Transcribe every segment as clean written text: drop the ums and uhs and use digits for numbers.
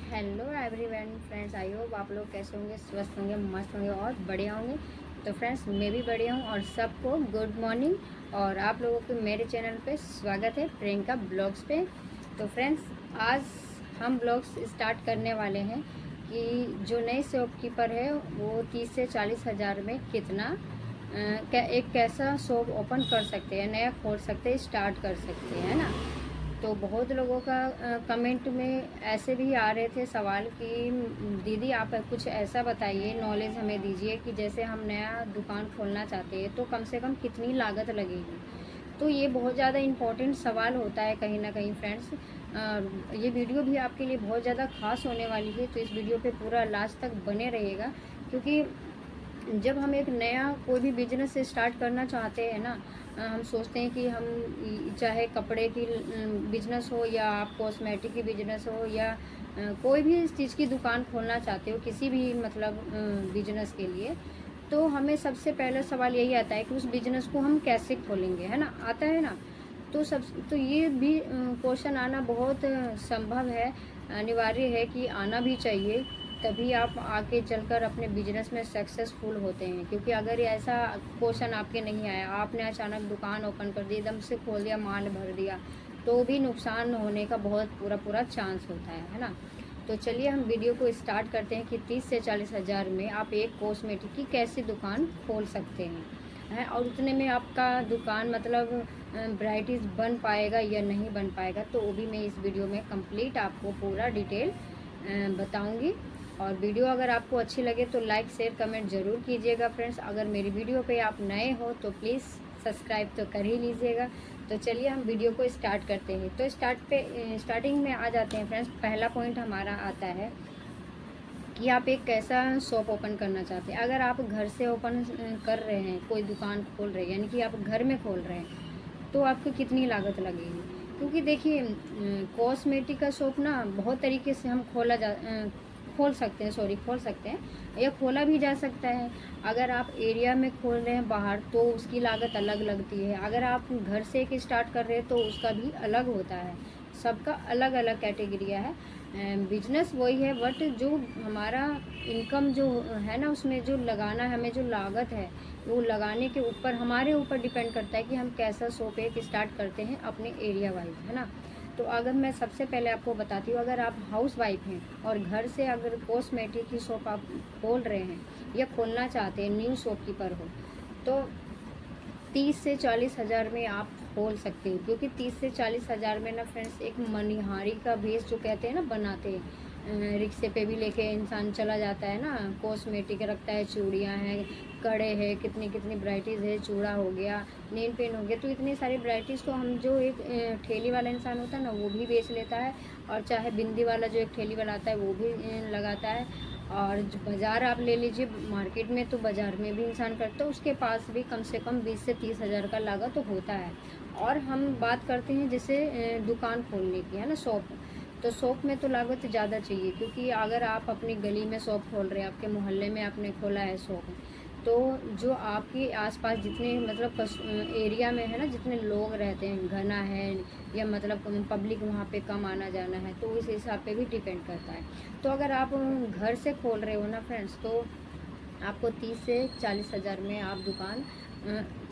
Hello everyone friends, I hope आप लोग कैसे होंगे, स्वस्थ होंगे, मस्त होंगे और बढ़िया होंगे। तो फ्रेंड्स, मैं भी बढ़िया हूँ और सबको गुड मॉर्निंग। और आप लोगों को मेरे चैनल पे स्वागत है, प्रियंका ब्लॉग्स पे। तो फ्रेंड्स, आज हम ब्लॉग्स स्टार्ट करने वाले हैं कि जो नए शॉपकीपर है वो 30 से 40 हज़ार में कितना एक कैसा शॉप ओपन कर सकते हैं, नया खोल सकते हैं, स्टार्ट कर सकते हैं, है ना। तो बहुत लोगों का कमेंट में ऐसे भी आ रहे थे सवाल कि दीदी आप कुछ ऐसा बताइए, नॉलेज हमें दीजिए कि जैसे हम नया दुकान खोलना चाहते हैं तो कम से कम कितनी लागत लगेगी। तो ये बहुत ज़्यादा इम्पोर्टेंट सवाल होता है कहीं ना कहीं फ्रेंड्स। ये वीडियो भी आपके लिए बहुत ज़्यादा खास होने वाली है, तो इस वीडियो पे पूरा लास्ट तक बने रहिएगा। क्योंकि जब हम एक नया कोई भी बिजनेस स्टार्ट करना चाहते हैं ना, हम सोचते हैं कि हम चाहे कपड़े की बिजनेस हो या आप कॉस्मेटिक की बिजनेस हो या कोई भी इस चीज़ की दुकान खोलना चाहते हो, किसी भी मतलब बिजनेस के लिए, तो हमें सबसे पहला सवाल यही आता है कि उस बिजनेस को हम कैसे खोलेंगे, है ना, आता है ना। तो ये भी क्वेश्चन आना बहुत संभव है, अनिवार्य है कि आना भी चाहिए। तभी आप आगे चलकर अपने बिजनेस में सक्सेसफुल होते हैं। क्योंकि अगर ये ऐसा क्वेश्चन आपके नहीं आया, आपने अचानक दुकान ओपन कर दी, एकदम से खोल दिया, माल भर दिया, तो भी नुकसान होने का बहुत पूरा पूरा चांस होता है ना। तो चलिए हम वीडियो को स्टार्ट करते हैं कि 30 से 40 हज़ार में आप एक कॉस्मेटिक की कैसी दुकान खोल सकते हैं, और उतने में आपका दुकान मतलब वैराइटीज़ बन पाएगा या नहीं बन पाएगा, तो वो भी मैं इस वीडियो में कंप्लीट आपको पूरा डिटेल बताऊंगी। और वीडियो अगर आपको अच्छी लगे तो लाइक शेयर कमेंट ज़रूर कीजिएगा फ्रेंड्स। अगर मेरी वीडियो पे आप नए हो तो प्लीज़ सब्सक्राइब तो कर ही लीजिएगा। तो चलिए हम वीडियो को स्टार्ट करते हैं। तो स्टार्टिंग में आ जाते हैं फ्रेंड्स। पहला पॉइंट हमारा आता है कि आप एक कैसा शॉप ओपन करना चाहते हैं। अगर आप घर से ओपन कर रहे हैं, कोई दुकान खोल रहे हैं, यानी कि आप घर में खोल रहे हैं, तो आपको कितनी लागत लगेगी। क्योंकि देखिए, कॉस्मेटिक का शॉप ना बहुत तरीके से हम खोल सकते हैं या खोला भी जा सकता है। अगर आप एरिया में खोल रहे हैं बाहर, तो उसकी लागत अलग लगती है। अगर आप घर से एक स्टार्ट कर रहे हैं तो उसका भी अलग होता है। सबका अलग अलग कैटेगरिया है। बिजनेस वही है, बट जो हमारा इनकम जो है ना, उसमें जो लगाना है, हमें जो लागत है, वो लगाने के ऊपर हमारे ऊपर डिपेंड करता है कि हम कैसा शॉप एक स्टार्ट करते हैं अपने एरिया वाइज, है ना। तो अगर मैं सबसे पहले आपको बताती हूँ, अगर आप हाउस वाइफ हैं और घर से अगर कॉस्मेटिक की शॉप आप खोल रहे हैं या खोलना चाहते हैं, न्यू शॉपकीपर हो, तो 30 से 40 हज़ार में आप खोल सकते हो। क्योंकि 30 से 40 हज़ार में ना फ्रेंड्स, एक मनिहारी का भेस जो कहते हैं ना, बनाते हैं, रिक्शे पे भी लेके इंसान चला जाता है ना, कॉस्मेटिक रखता है, चूड़ियाँ हैं, कड़े हैं, कितनी कितनी वराइटीज़ है, चूड़ा हो गया, नेल पेंट हो गया, तो इतनी सारी वराइटीज़ को हम जो एक ठेली वाला इंसान होता है ना, वो भी बेच लेता है। और चाहे बिंदी वाला जो एक ठेली वाला आता है, वो भी लगाता है। और जो बाज़ार आप ले लीजिए, मार्केट में तो बाज़ार में भी इंसान करता है, उसके पास भी कम से कम 20 से 30 हज़ार का लागत तो होता है। और हम बात करते हैं जैसे दुकान खोलने की, है ना, शॉप। तो शॉप में तो लागत ज़्यादा चाहिए। क्योंकि अगर आप अपनी गली में शॉप खोल रहे हैं, आपके मोहल्ले में आपने खोला है शॉप, तो जो आपके आसपास जितने मतलब एरिया में है ना, जितने लोग रहते हैं, घना है या मतलब पब्लिक वहाँ पे कम आना जाना है, तो उस हिसाब पे भी डिपेंड करता है। तो अगर आप घर से खोल रहे हो ना फ्रेंड्स, तो आपको 30 से 40 हज़ार में आप दुकान,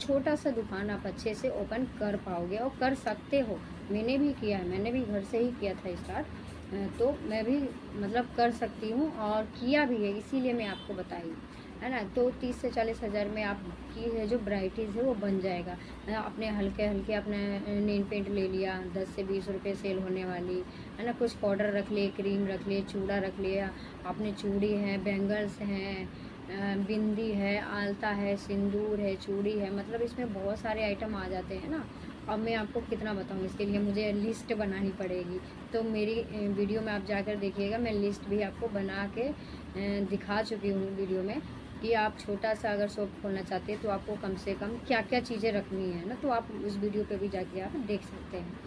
छोटा सा दुकान आप अच्छे से ओपन कर पाओगे और कर सकते हो। मैंने भी किया है, मैंने भी घर से ही किया था स्टार्ट। तो मैं भी मतलब कर सकती हूँ और किया भी है, इसीलिए मैं आपको बताई, है ना। तो 30 से 40 हज़ार में आपकी है जो वराइटीज़ है वो बन जाएगा। अपने हल्के हल्के अपने नेल पेंट ले लिया, 10 से 20 रुपये सेल होने वाली, है ना। कुछ पाउडर रख लिए, क्रीम रख लिए, चूड़ा रख लिया, अपने चूड़ी है, बैंगल्स हैं, बिंदी है, आलता है, सिंदूर है, चूड़ी है, मतलब इसमें बहुत सारे आइटम आ जाते हैं ना। अब मैं आपको कितना बताऊँ, इसके लिए मुझे लिस्ट बनानी पड़ेगी। तो मेरी वीडियो में आप जाकर देखिएगा, मैं लिस्ट भी आपको बना के दिखा चुकी हूँ वीडियो में, कि आप छोटा सा अगर शॉप खोलना चाहते हैं तो आपको कम से कम क्या क्या चीज़ें रखनी है ना। तो आप उस वीडियो पे भी जाके आप देख सकते हैं।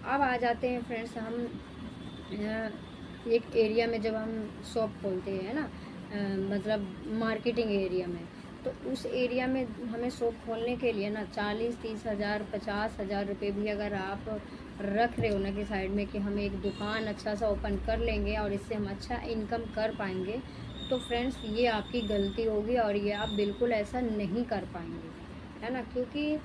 अब आ जाते हैं फ्रेंड्स, हम एक एरिया में जब हम शॉप खोलते हैं ना, मतलब मार्केटिंग एरिया में, तो उस एरिया में हमें शॉप खोलने के लिए ना 40-30 हज़ार 50 हज़ार रुपये भी अगर आप रख रहे हो ना कि साइड में कि हम एक दुकान अच्छा सा ओपन कर लेंगे और इससे हम अच्छा इनकम कर पाएंगे, तो फ्रेंड्स ये आपकी गलती होगी और ये आप बिल्कुल ऐसा नहीं कर पाएंगे, है ना। क्योंकि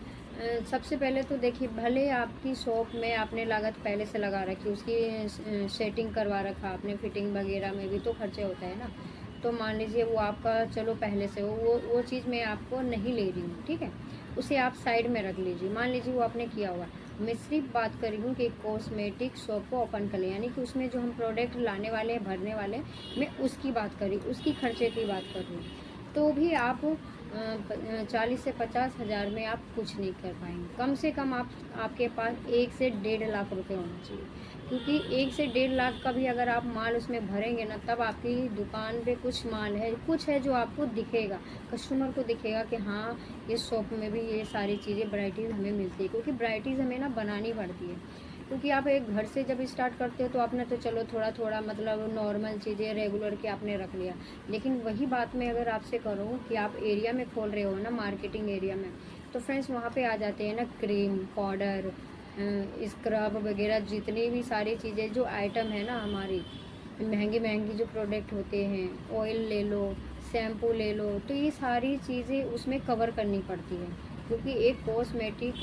सबसे पहले तो देखिए, भले आपकी शॉप में आपने लागत पहले से लगा रखी, उसकी सेटिंग करवा रखा आपने, फिटिंग वगैरह में भी तो खर्चे होता है ना। तो मान लीजिए वो आपका चलो पहले से वो चीज़ मैं आपको नहीं ले रही हूँ, ठीक है, उसे आप साइड में रख लीजिए। मान लीजिए वो आपने किया हुआ, मैं सिर्फ बात कर रही हूँ कि कॉस्मेटिक शॉप को ओपन कर लें, यानी कि उसमें जो हम प्रोडक्ट लाने वाले हैं, भरने वाले हैं, मैं उसकी बात कर रही, उसकी खर्चे की बात कर रही हूँ। तो भी आप 40 से 50 हज़ार में आप कुछ नहीं कर पाएंगे। कम से कम आपके पास 1 से 1.5 लाख रुपए होना चाहिए, क्योंकि 1 से 1.5 लाख का भी अगर आप माल उसमें भरेंगे ना, तब आपकी दुकान पे कुछ माल है, कुछ है जो आपको दिखेगा, कस्टमर को दिखेगा कि हाँ ये शॉप में भी ये सारी चीज़ें वैराइटीज़ हमें मिलती है। क्योंकि वैराइटीज़ हमें ना बनानी पड़ती है, क्योंकि आप एक घर से जब स्टार्ट करते हो तो आपने तो चलो थोड़ा थोड़ा मतलब नॉर्मल चीज़ें रेगुलर के आपने रख लिया। लेकिन वही बात मैं अगर आपसे करूँ कि आप एरिया में खोल रहे हो ना, मार्केटिंग एरिया में, तो फ्रेंड्स वहाँ पे आ जाते हैं ना क्रीम, पाउडर, स्क्रब वगैरह, जितनी भी सारी चीज़ें जो आइटम है ना हमारी, महंगी महंगी जो प्रोडक्ट होते हैं, ऑयल ले लो, शैम्पू ले लो, तो ये सारी चीज़ें उसमें कवर करनी पड़ती है। क्योंकि एक कॉस्मेटिक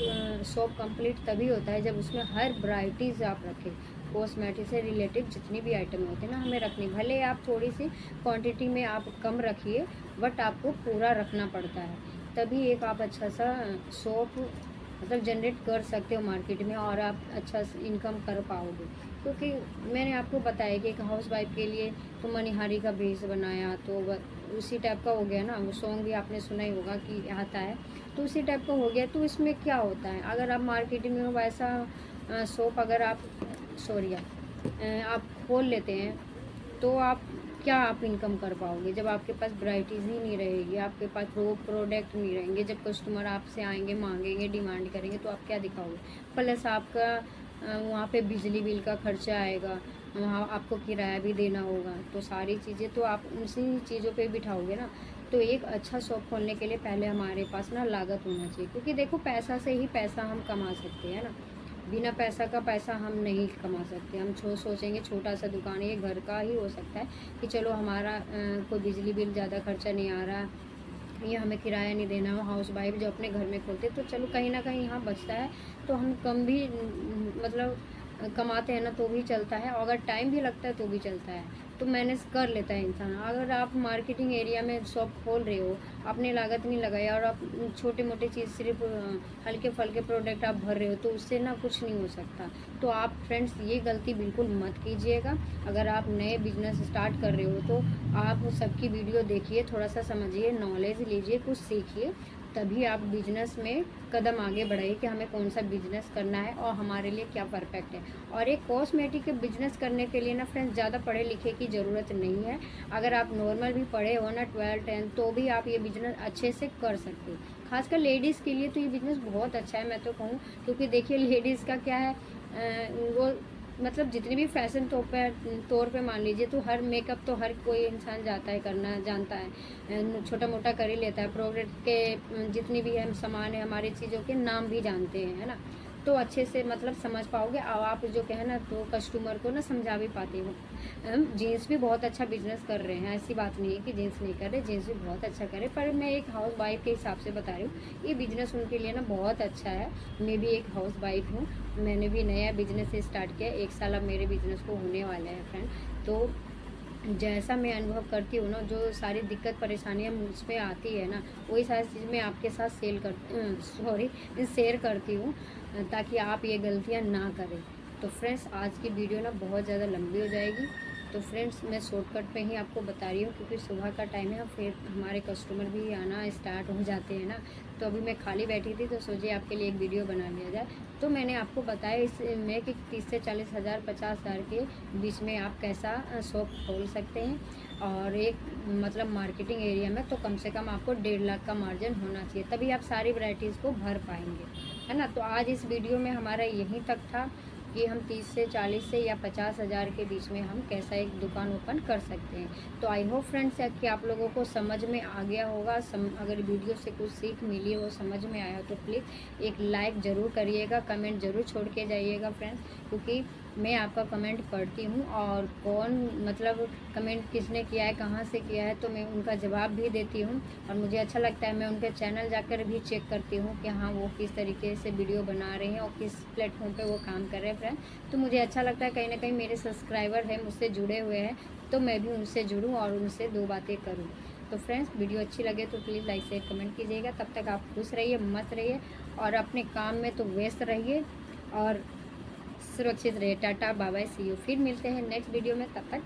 शॉप कंप्लीट तभी होता है जब उसमें हर वैराइटीज़ आप रखें। कॉस्मेटिक से रिलेटेड जितनी भी आइटम होते हैं ना, हमें रखनी, भले आप थोड़ी सी क्वांटिटी में आप कम रखिए, बट आपको पूरा रखना पड़ता है। तभी एक आप अच्छा सा शॉप मतलब जनरेट कर सकते हो मार्केट में, और आप अच्छा इनकम कर पाओगे। क्योंकि मैंने आपको बताया कि एक हाउस वाइफ के लिए तो मनिहारी का बेस बनाया, तो उसी टाइप का हो गया ना। वो सॉन्ग भी आपने सुना ही होगा कि आता है, तो उसी टाइप का हो गया। तो इसमें क्या होता है, अगर आप मार्केटिंग में वैसा शॉप अगर आप आप खोल लेते हैं, तो आप क्या आप इनकम कर पाओगे जब आपके पास वैराइटीज़ ही नहीं रहेगी, आपके पास प्रोडक्ट नहीं रहेंगे। जब कस्टमर आपसे आएंगे, मांगेंगे, डिमांड करेंगे, तो आप क्या दिखाओगे। प्लस आपका वहाँ पे बिजली बिल का खर्चा आएगा, वहाँ आपको किराया भी देना होगा, तो सारी चीज़ें तो आप उसी चीज़ों पे बिठाओगे ना। तो एक अच्छा शॉप खोलने के लिए पहले हमारे पास ना लागत होना चाहिए, क्योंकि देखो पैसा से ही पैसा हम कमा सकते हैं ना, बिना पैसा का पैसा हम नहीं कमा सकते। हम सोचेंगे छोटा सा दुकान है, ये घर का ही हो सकता है कि चलो हमारा कोई बिजली बिल ज़्यादा खर्चा नहीं आ रहा, ये हमें किराया नहीं देना हो। हाउस वाइफ जो अपने घर में खोलते तो चलो कहीं ना कहीं यहाँ बचता है, तो हम कम भी मतलब कमाते हैं ना तो भी चलता है, और अगर टाइम भी लगता है तो भी चलता है, तो मैनेज कर लेता है इंसान। अगर आप मार्केटिंग एरिया में शॉप खोल रहे हो, आपने लागत नहीं लगाई और आप छोटे मोटे चीज़ सिर्फ हल्के फुल्के प्रोडक्ट आप भर रहे हो, तो उससे ना कुछ नहीं हो सकता। तो आप फ्रेंड्स ये गलती बिल्कुल मत कीजिएगा। अगर आप नए बिजनेस स्टार्ट कर रहे हो तो आप सबकी वीडियो देखिए, थोड़ा सा समझिए, नॉलेज लीजिए, कुछ सीखिए, तभी आप बिजनेस में कदम आगे बढ़ाइए कि हमें कौन सा बिजनेस करना है और हमारे लिए क्या परफेक्ट है। और एक कॉस्मेटिक के बिजनेस करने के लिए ना फ्रेंड्स ज़्यादा पढ़े लिखे की ज़रूरत नहीं है। अगर आप नॉर्मल भी पढ़े हो ना 12 10, तो भी आप ये बिजनेस अच्छे से कर सकते हो। खासकर लेडीज़ के लिए तो ये बिजनेस बहुत अच्छा है, मैं तो कहूँ। क्योंकि देखिए लेडीज़ का क्या है, वो मतलब जितनी भी फैशन तौर पे मान लीजिए, तो हर मेकअप तो हर कोई इंसान जाता है करना, जानता है, छोटा मोटा कर ही लेता है। प्रोडक्ट के जितनी भी हम सामान है, हमारी चीज़ों के नाम भी जानते हैं, है ना। तो अच्छे से मतलब समझ पाओगे, और आप जो कहे ना तो कस्टमर को ना समझा भी पाते हो। जीन्स भी बहुत अच्छा बिजनेस कर रहे हैं, ऐसी बात नहीं है कि जीन्स नहीं कर रहे, जीन्स भी बहुत अच्छा कर रहे, पर मैं एक हाउस वाइफ के हिसाब से बता रही हूँ, ये बिजनेस उनके लिए ना बहुत अच्छा है। मैं भी एक हाउस वाइफ हूँ, मैंने भी नया बिजनेस स्टार्ट किया, 1 साल अब मेरे बिजनेस को होने वाले हैं फ्रेंड। तो जैसा मैं अनुभव करती हूँ ना, जो सारी दिक्कत परेशानियाँ मुझ पे आती है ना, वही सारी चीज़ मैं आपके साथ शेयर करती हूँ, ताकि आप ये गलतियाँ ना करें। तो फ्रेंड्स आज की वीडियो ना बहुत ज़्यादा लंबी हो जाएगी, तो फ्रेंड्स मैं शॉर्टकट पे ही आपको बता रही हूँ, क्योंकि सुबह का टाइम है, फिर हमारे कस्टमर भी आना स्टार्ट हो जाते हैं ना। तो अभी मैं खाली बैठी थी, तो सोचिए आपके लिए एक वीडियो बना लिया जाए। तो मैंने आपको बताया इसमें कि 30 से 40 हज़ार 50 हज़ार के बीच में आप कैसा शॉप खोल सकते हैं, और एक मतलब मार्केटिंग एरिया में तो कम से कम आपको 1.5 लाख का मार्जिन होना चाहिए, तभी आप सारी वैराइटीज़ को भर पाएंगे, है ना। तो आज इस वीडियो में हमारा यहीं तक था। कि हम 30 से 40 से या 50,000 के बीच में हम कैसा एक दुकान ओपन कर सकते हैं। तो आई होप फ्रेंड्स कि आप लोगों को समझ में आ गया होगा। अगर वीडियो से कुछ सीख मिली हो, समझ में आया हो, तो प्लीज़ एक लाइक ज़रूर करिएगा, कमेंट ज़रूर छोड़ के जाइएगा फ्रेंड्स, क्योंकि मैं आपका कमेंट पढ़ती हूँ और कौन मतलब कमेंट किसने किया है, कहाँ से किया है, तो मैं उनका जवाब भी देती हूँ। और मुझे अच्छा लगता है, मैं उनके चैनल जाकर भी चेक करती हूँ कि हाँ वो किस तरीके से वीडियो बना रहे हैं और किस प्लेटफॉर्म पे वो काम कर रहे हैं फ्रेंड। तो मुझे अच्छा लगता है, कहीं ना कहीं मेरे सब्सक्राइबर हैं मुझसे जुड़े हुए हैं, तो मैं भी उनसे जुड़ूँ और उनसे 2 बातें करूँ। तो फ्रेंड्स वीडियो अच्छी लगे तो प्लीज़ लाइक शेयर कमेंट कीजिएगा। तब तक आप खुश रहिए, मस्त रहिए और अपने काम में तो व्यस्त रहिए और सुरक्षित रहिए। Tata bye bye, see you. फिर मिलते हैं नेक्स्ट वीडियो में, तब तक